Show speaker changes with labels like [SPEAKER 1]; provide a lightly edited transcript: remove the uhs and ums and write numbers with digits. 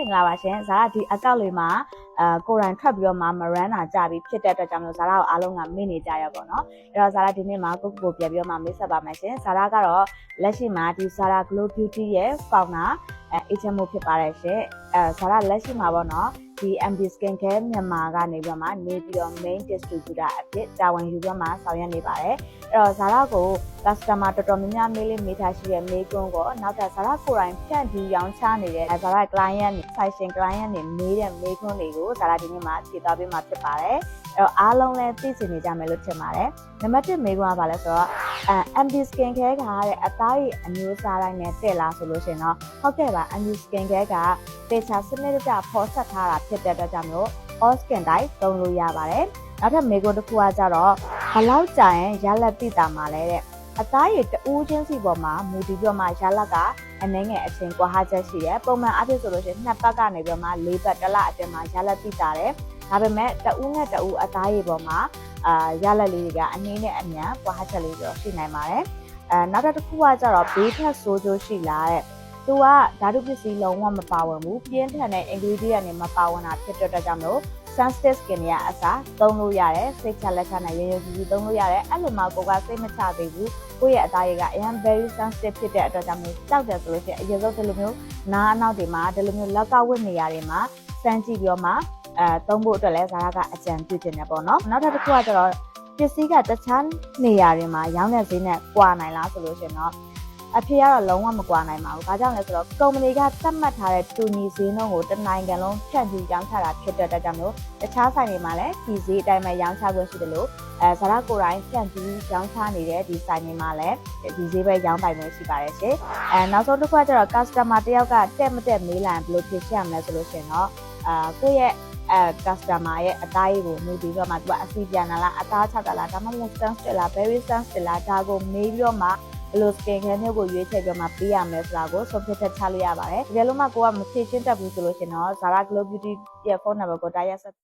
[SPEAKER 1] င်္ဂလာပါရှင်ဇာရာဒီအကောက်လေးမှာကိုရိုင်းထွက်ပြီးတော့မှမရန်တာကြပြီးဖြစ်တဲ့အတွက်ကြောင့်မလို့ဇာရာကိုအားလုံးကမေ့နေကြရပေါ့နော်အဲ့တော့ဇာရာဒီနေ့မှာကိုပြန်ပြီးတော့မှမေ့ဆက်ပါမယ်ရှင်ဇာရာကတော့လက်ရှိမှာဒီဇာရာ Glow Beauty ရဲ့ founder agent မို့ဖြစ်ပါတယ်ရှင်ဇာရာလက်ရှိမှာပေါ့နော်ဒီ MD Skin Care မြန်မာကနေပြီးတော့မှနေပြီးတော့ main distributor အဖြစ်တာဝန်ယူပြီးတော့မှဆောင်ရွက်နေပါတယ်အဲ့တော့ဇာရာကို customer တော်တော်များများမေးလေးမေးထားရှိတဲ့မေးခွန်းကိုနောက်ထပ်ဇာရာကိုယ်တိုင်ဖြန့်ပြီးရောင်းချနေတဲ့ဇာရာ client တွေ session client တွေမေးတဲ့မေးခွန်းတွေကိုဇာရာဒီနေ့မှာဖြေသွားပေးမှာဖြစ်ပါတယ်အဲ့တော့အားလုံးလည်းသိချင်နေကြမယ်လို့ထင်ပါတယ်နံပါတ်1မေးခွန်းကဘာလဲဆိုတော့ MD Skin Care ကတဲ့အသားရည်အမျိုးအစားတိုင်းနဲ့တည့်လားဆိုလို့ရှိရင်တော့ဟုတ်ကဲ့ပါ MD Skin Care ကတေချာစနစ်တကျဖော်ဆက်ထားတာဖြစ်တဲ့အတွက်ကြောင့်မလို့ all skin type သုံးလို့ရပါတယ်နောက်ထပ်မေးခွန်းတစ်ခုကကြတော့ဘယ်လောက်ကြာရင်ရလက်တိတာမှာလဲတဲ့အသားရည်တူးချင်းစီပေါ်မှာမူတည်ပြီးတော့မှရလက်ကအနှဲငယ်အချိန်ကွာဟချက်ရှိတယ်ပုံမှန်အဖြစ်ဆိုလို့ရှိရင်2ပတ်ကနေပြီးတော့မှ4ပတ်တစ်လအတွင်းမှာရလက်တိတာတယ်ဒါပေမဲ့တူးနဲ့တူးအသားရည်ပေါ်မှာရလက်လေးတွေကအနှင်းနဲ့အမြန်ကွာဟချက်လေးတွေရှိနိုင်ပါတယ်နောက်တစ်ခုကကြတော့ဘေးထက်ဆိုးကျိုးရှိလားတဲ့သူကဓာတုပစ္စည်းလုံးဝမပါဝင်ဘူးပြင်းထန်တဲ့ ingredient တွေမပါဝင်တာဖြစ်တဲ့အတွက်ကြောင့်မလို့ sensitive skin တွေကအစားသုံးလို့ရတယ်စိတ်ချလက်ချနဲ့ရေရေကြီးကြီးသုံးလို့ရတယ်အဲ့လိုမှကိုကစိတ်မချသေးဘူးကိုယ့်ရဲ့အသားရည်ကအရင် very sensitive ဖြစ်တဲ့အတွက်ကြောင့်မို့ကြောက်တယ်ဆိုလို့ရှိရင်အရင်ဆုံးဒီလိုမျိုးနားအနောက်တွေမှာဒီလိုမျိုးလက်ကောက်ဝတ်နေရာတွေမှာစမ်းကြည့်ပြီးတော့မှသုံးဖို့အတွက်လည်းဇာရာကအကြံပြုချင်တယ်ပေါ့နော်နောက်တစ်ခုကကျတော့ပစ္စည်းကတခြားနေရာတွေမှာရောင်းတဲ့ဈေးနဲ့ကွာနိုင်လားဆိုလို့ရှိရင်တော့အဖေကတော့လုံးဝမကွာနိုင်ပါဘူး။ဒါကြောင့်လဲဆိုတော့ကုမ္ပဏီကသတ်မှတ်ထားတဲ့တူညီဈေးနှုန်းကိုတစ်နိုင်ငံလုံးဖြန့်ပြီးရောင်းချတာဖြစ်တဲ့အတွက်ကြောင့်မို့တခြားဆိုင်တွေမှာလည်းဒီဈေးအတိုင်းပဲရောင်းချခွင့်ရှိတယ်လို့ဇာရာကိုယ်တိုင်ဖြန့်ပြီးရောင်းချနေတဲ့ဒီဆိုင်တွေမှာလည်းဒီဈေးပဲရောင်းပိုင်ခွင့်ရှိပါတယ်ရှင်။နောက်ဆုံးတစ်ခုကကျတော့ customer တယောက်ကတက်မတက်မေးလိုက်ဘယ်လိုဖြေရှင်းရမလဲဆိုလို့ရှိရင်တော့ကိုယ့်ရဲ့customer ရဲ့အသားရည်ကိုမူတည်ပြီးတော့မှသူကအစီပြန်လာလားအသားချတာလားဒါမှမဟုတ် sensitive လား very sensitive လားဒါကိုမေးပြီးတော့မှဘယ်လို skin care မျိုးကိုရွေးချယ်ပြီးမှပေးရမယ်ဆိုတာကိုဆုံးဖြတ်ချက်ချလို့ရပါတယ်။တကယ်လို့မှကိုကမဖြေရှင်းတတ်ဘူးဆိုလို့ရှိရင်တော့ Zara Glow Beauty ရဲ့ phone number ကိုတိုက်ရိုက်ဆက်